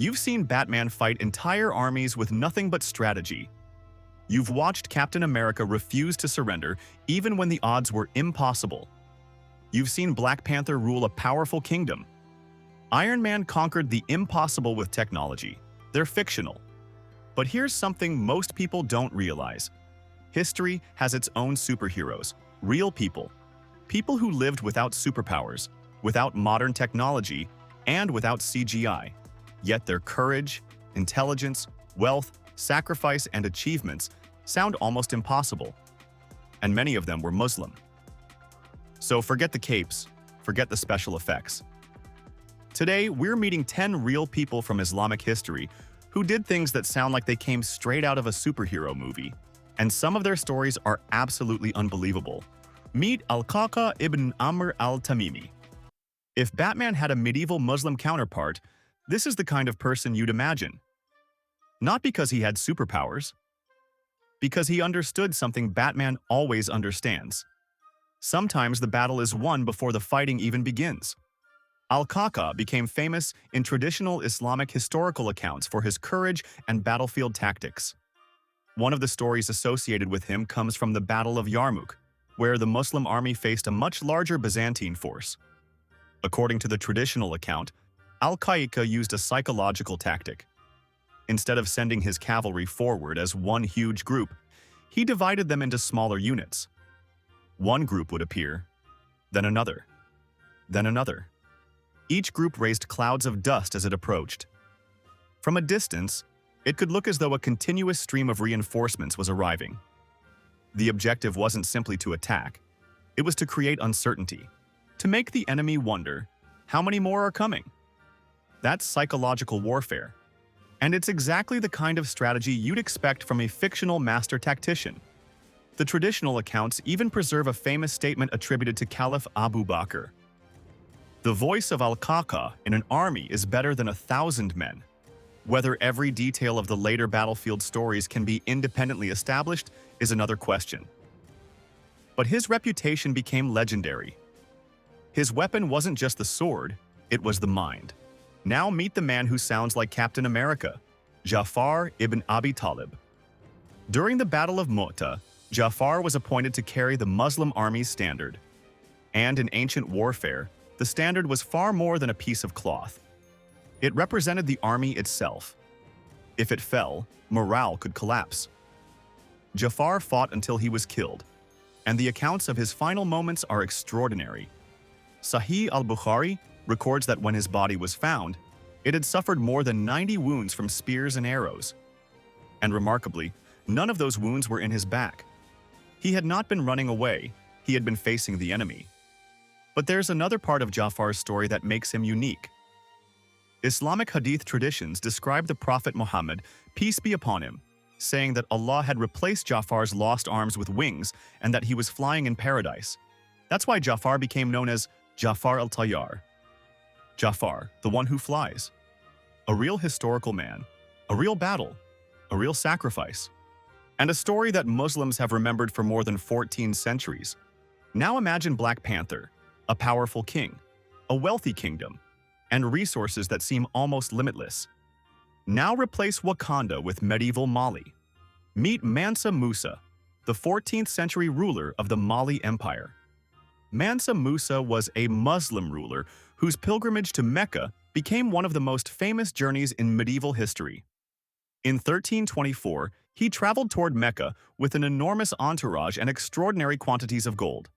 You've seen Batman fight entire armies with nothing but strategy. You've watched Captain America refuse to surrender even when the odds were impossible. You've seen Black Panther rule a powerful kingdom. Iron Man conquered the impossible with technology. They're fictional. But here's something most people don't realize. History has its own superheroes, real people. People who lived without superpowers, without modern technology, and without CGI. Yet their courage, intelligence, wealth, sacrifice, and achievements sound almost impossible. And many of them were Muslim. So forget the capes, forget the special effects. Today, we're meeting 10 real people from Islamic history who did things that sound like they came straight out of a superhero movie. And some of their stories are absolutely unbelievable. Meet Al-Qaqa ibn Amr al-Tamimi. If Batman had a medieval Muslim counterpart, this is the kind of person you'd imagine. Not because he had superpowers, because he understood something Batman always understands. Sometimes the battle is won before the fighting even begins. Al-Qaqa became famous in traditional Islamic historical accounts for his courage and battlefield tactics. One of the stories associated with him comes from the Battle of Yarmouk, where the Muslim army faced a much larger Byzantine force. According to the traditional account, Al-Qaqa used a psychological tactic. Instead of sending his cavalry forward as one huge group, he divided them into smaller units. One group would appear, then another, then another. Each group raised clouds of dust as it approached. From a distance, it could look as though a continuous stream of reinforcements was arriving. The objective wasn't simply to attack. It was to create uncertainty, to make the enemy wonder, how many more are coming? That's psychological warfare. And it's exactly the kind of strategy you'd expect from a fictional master tactician. The traditional accounts even preserve a famous statement attributed to Caliph Abu Bakr. The voice of Al-Qaqa in an army is better than 1,000 men. Whether every detail of the later battlefield stories can be independently established is another question. But his reputation became legendary. His weapon wasn't just the sword, it was the mind. Now meet the man who sounds like Captain America, Ja'far ibn Abi Talib. During the Battle of Mu'tah, Ja'far was appointed to carry the Muslim army's standard. And in ancient warfare, the standard was far more than a piece of cloth. It represented the army itself. If it fell, morale could collapse. Ja'far fought until he was killed, and the accounts of his final moments are extraordinary. Sahih al-Bukhari records that when his body was found, it had suffered more than 90 wounds from spears and arrows. And remarkably, none of those wounds were in his back. He had not been running away, he had been facing the enemy. But there's another part of Ja'far's story that makes him unique. Islamic hadith traditions describe the Prophet Muhammad, peace be upon him, saying that Allah had replaced Ja'far's lost arms with wings and that he was flying in paradise. That's why Ja'far became known as Ja'far al-Tayyar. Ja'far, the one who flies. A real historical man, a real battle, a real sacrifice, and a story that Muslims have remembered for more than 14 centuries. Now imagine Black Panther, a powerful king, a wealthy kingdom, and resources that seem almost limitless. Now replace Wakanda with medieval Mali. Meet Mansa Musa, the 14th century ruler of the Mali Empire. Mansa Musa was a Muslim ruler whose pilgrimage to Mecca became one of the most famous journeys in medieval history. In 1324, he traveled toward Mecca with an enormous entourage and extraordinary quantities of gold.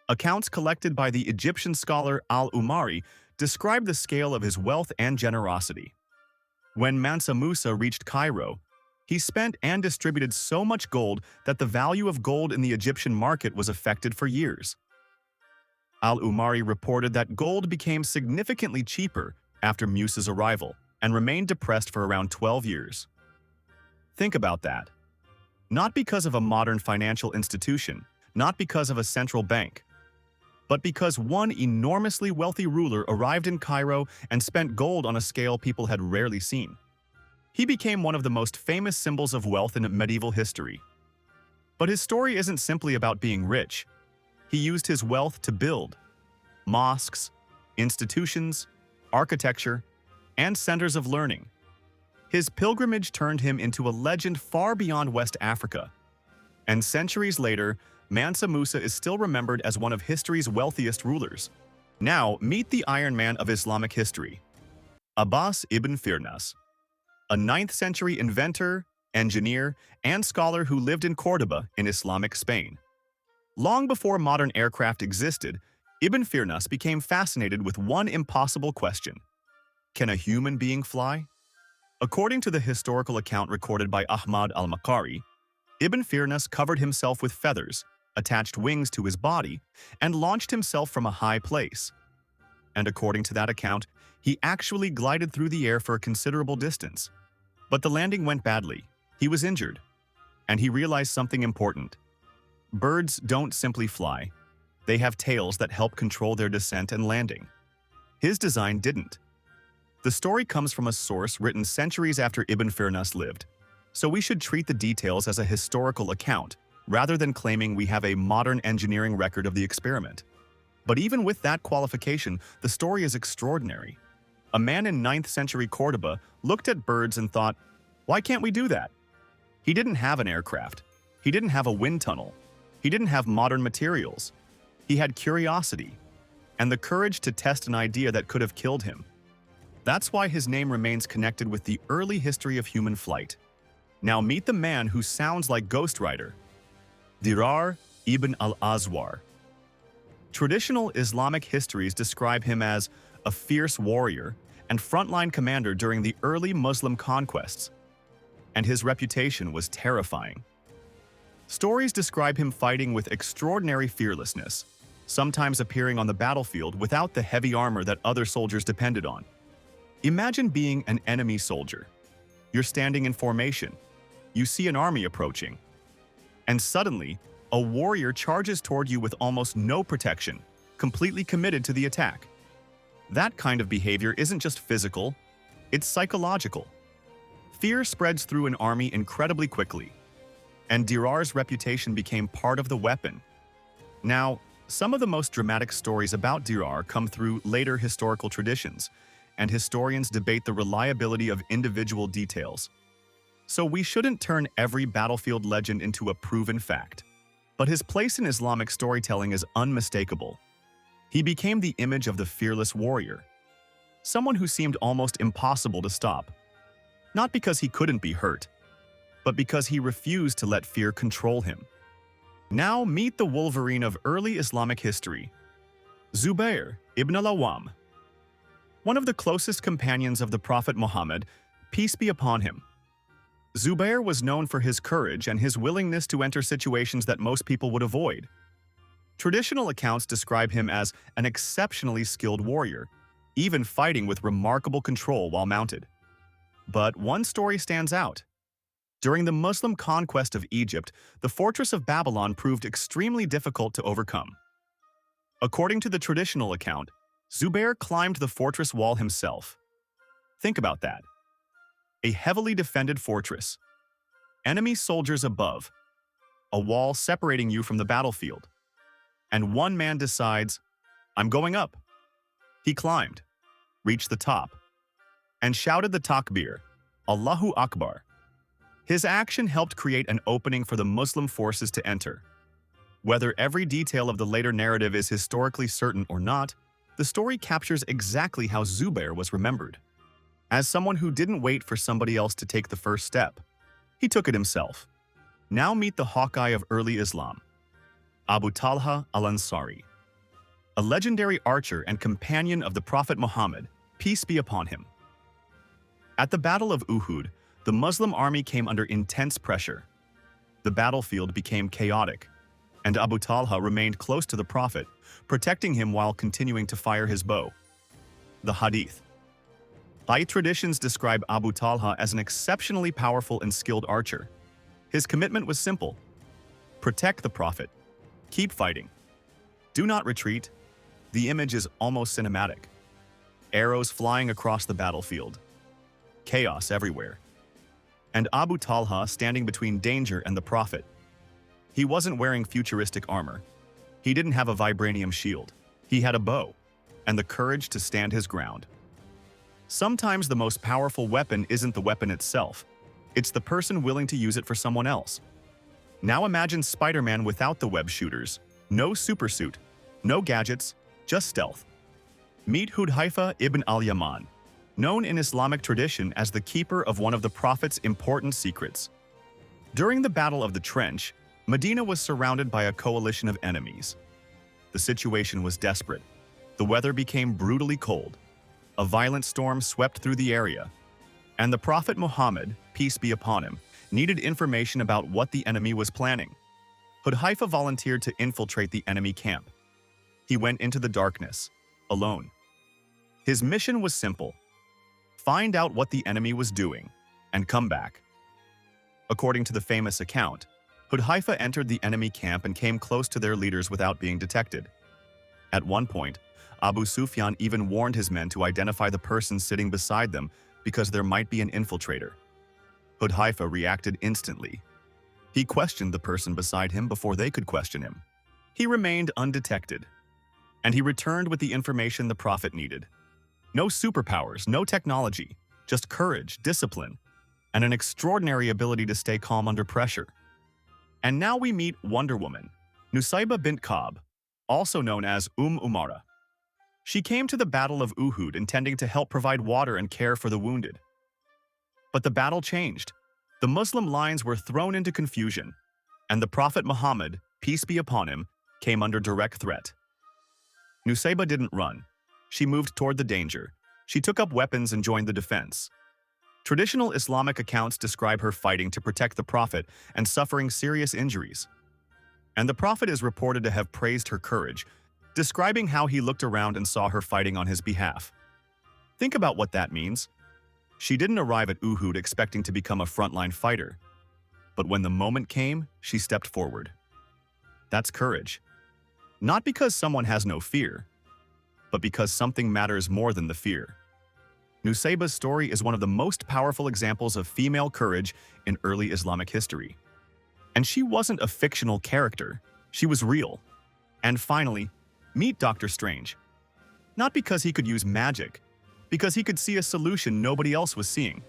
Accounts collected by the Egyptian scholar al-Umari describe the scale of his wealth and generosity. When Mansa Musa reached Cairo, he spent and distributed so much gold that the value of gold in the Egyptian market was affected for years. Al-Umari reported that gold became significantly cheaper after Musa's arrival and remained depressed for around 12 years. Think about that. Not because of a modern financial institution, not because of a central bank, but because one enormously wealthy ruler arrived in Cairo and spent gold on a scale people had rarely seen. He became one of the most famous symbols of wealth in medieval history. But his story isn't simply about being rich. He used his wealth to build mosques, institutions, architecture, and centers of learning. His pilgrimage turned him into a legend far beyond West Africa. And centuries later, Mansa Musa is still remembered as one of history's wealthiest rulers. Now, meet the Iron Man of Islamic history, Abbas ibn Firnas, a 9th century inventor, engineer, and scholar who lived in Córdoba in Islamic Spain. Long before modern aircraft existed, Ibn Firnas became fascinated with one impossible question: can a human being fly? According to the historical account recorded by Ahmad al-Makari, Ibn Firnas covered himself with feathers, attached wings to his body, and launched himself from a high place. And according to that account, he actually glided through the air for a considerable distance. But the landing went badly. He was injured. And he realized something important. Birds don't simply fly. They have tails that help control their descent and landing. His design didn't. The story comes from a source written centuries after Ibn Firnas lived, so we should treat the details as a historical account, rather than claiming we have a modern engineering record of the experiment. But even with that qualification, the story is extraordinary. A man in 9th century Córdoba looked at birds and thought, why can't we do that? He didn't have an aircraft. He didn't have a wind tunnel. He didn't have modern materials. He had curiosity and the courage to test an idea that could have killed him. That's why his name remains connected with the early history of human flight. Now meet the man who sounds like Ghost Rider, Dirar ibn al-Azwar. Traditional Islamic histories describe him as a fierce warrior and frontline commander during the early Muslim conquests, and his reputation was terrifying. Stories describe him fighting with extraordinary fearlessness, sometimes appearing on the battlefield without the heavy armor that other soldiers depended on. Imagine being an enemy soldier. You're standing in formation. You see an army approaching. And suddenly, a warrior charges toward you with almost no protection, completely committed to the attack. That kind of behavior isn't just physical, it's psychological. Fear spreads through an army incredibly quickly, and Dirar's reputation became part of the weapon. Now, some of the most dramatic stories about Dirar come through later historical traditions, and historians debate the reliability of individual details. So we shouldn't turn every battlefield legend into a proven fact. But his place in Islamic storytelling is unmistakable. He became the image of the fearless warrior, someone who seemed almost impossible to stop. Not because he couldn't be hurt, but because he refused to let fear control him. Now meet the Wolverine of early Islamic history, Zubair ibn al-Awwam. One of the closest companions of the Prophet Muhammad, peace be upon him. Zubair was known for his courage and his willingness to enter situations that most people would avoid. Traditional accounts describe him as an exceptionally skilled warrior, even fighting with remarkable control while mounted. But one story stands out. During the Muslim conquest of Egypt, the fortress of Babylon proved extremely difficult to overcome. According to the traditional account, Zubair climbed the fortress wall himself. Think about that. A heavily defended fortress, enemy soldiers above, a wall separating you from the battlefield. And one man decides, I'm going up. He climbed, reached the top, and shouted the takbir, Allahu Akbar. His action helped create an opening for the Muslim forces to enter. Whether every detail of the later narrative is historically certain or not, the story captures exactly how Zubair was remembered. As someone who didn't wait for somebody else to take the first step, he took it himself. Now meet the Hawkeye of early Islam, Abu Talha al-Ansari, a legendary archer and companion of the Prophet Muhammad, peace be upon him. At the Battle of Uhud, the Muslim army came under intense pressure. The battlefield became chaotic, and Abu Talha remained close to the Prophet, protecting him while continuing to fire his bow. The Hadith. High traditions describe Abu Talha as an exceptionally powerful and skilled archer. His commitment was simple: protect the Prophet, keep fighting, do not retreat. The image is almost cinematic. Arrows flying across the battlefield, chaos everywhere, and Abu Talha standing between danger and the Prophet. He wasn't wearing futuristic armor. He didn't have a vibranium shield. He had a bow and the courage to stand his ground. Sometimes the most powerful weapon isn't the weapon itself. It's the person willing to use it for someone else. Now imagine Spider-Man without the web shooters. No supersuit, no gadgets, just stealth. Meet Hudhaifa ibn al-Yaman, known in Islamic tradition as the keeper of one of the Prophet's important secrets. During the Battle of the Trench, Medina was surrounded by a coalition of enemies. The situation was desperate. The weather became brutally cold. A violent storm swept through the area, and the Prophet Muhammad, peace be upon him, needed information about what the enemy was planning. Hudhaifa volunteered to infiltrate the enemy camp. He went into the darkness, alone. His mission was simple: find out what the enemy was doing and come back. According to the famous account, Hudhaifa entered the enemy camp and came close to their leaders without being detected. At one point, Abu Sufyan even warned his men to identify the person sitting beside them because there might be an infiltrator. Hudhaifa reacted instantly. He questioned the person beside him before they could question him. He remained undetected, and he returned with the information the Prophet needed. No superpowers, no technology, just courage, discipline, and an extraordinary ability to stay calm under pressure. And now we meet Wonder Woman, Nusayba bint Ka'b, also known as Umara. She came to the Battle of Uhud intending to help provide water and care for the wounded. But the battle changed. The Muslim lines were thrown into confusion, and the Prophet Muhammad, peace be upon him, came under direct threat. Nusayba didn't run. She moved toward the danger. She took up weapons and joined the defense. Traditional Islamic accounts describe her fighting to protect the Prophet and suffering serious injuries. And the Prophet is reported to have praised her courage, describing how he looked around and saw her fighting on his behalf. Think about what that means. She didn't arrive at Uhud expecting to become a frontline fighter. But when the moment came, she stepped forward. That's courage. Not because someone has no fear, but because something matters more than the fear. Nusayba's story is one of the most powerful examples of female courage in early Islamic history. And she wasn't a fictional character, she was real. And finally, meet Dr. Strange. Not because he could use magic, because he could see a solution nobody else was seeing.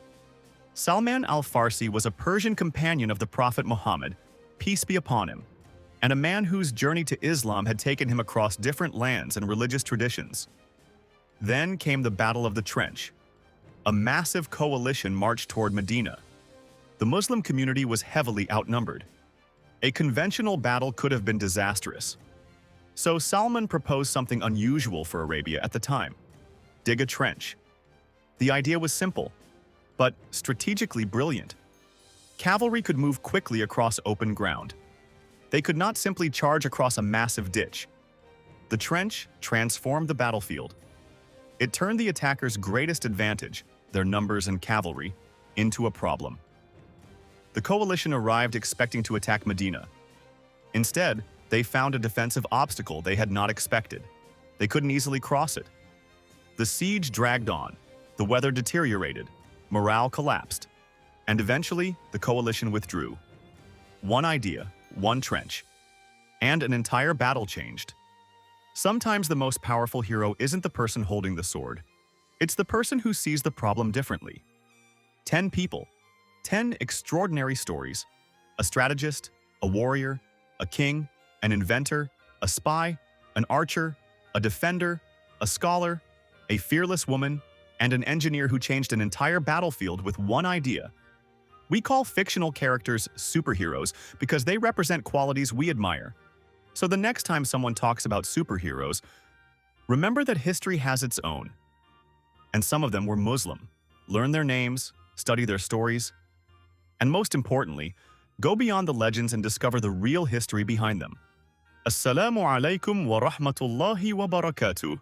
Salman al-Farsi was a Persian companion of the Prophet Muhammad, peace be upon him, and a man whose journey to Islam had taken him across different lands and religious traditions. Then came the Battle of the Trench. A massive coalition marched toward Medina. The Muslim community was heavily outnumbered. A conventional battle could have been disastrous. So Salman proposed something unusual for Arabia at the time: dig a trench. The idea was simple, but strategically brilliant. Cavalry could move quickly across open ground. They could not simply charge across a massive ditch. The trench transformed the battlefield. It turned the attackers' greatest advantage, their numbers and cavalry, into a problem. The coalition arrived expecting to attack Medina. Instead, they found a defensive obstacle they had not expected. They couldn't easily cross it. The siege dragged on, the weather deteriorated, morale collapsed, and eventually the coalition withdrew. One idea, one trench, and an entire battle changed. Sometimes the most powerful hero isn't the person holding the sword. It's the person who sees the problem differently. 10 people, 10 extraordinary stories: a strategist, a warrior, a king, an inventor, a spy, an archer, a defender, a scholar, a fearless woman, and an engineer who changed an entire battlefield with one idea. We call fictional characters superheroes because they represent qualities we admire. So the next time someone talks about superheroes, remember that history has its own. And some of them were Muslim. Learn their names, study their stories, and most importantly, go beyond the legends and discover the real history behind them. Assalamu alaikum wa rahmatullahi wa barakatuh.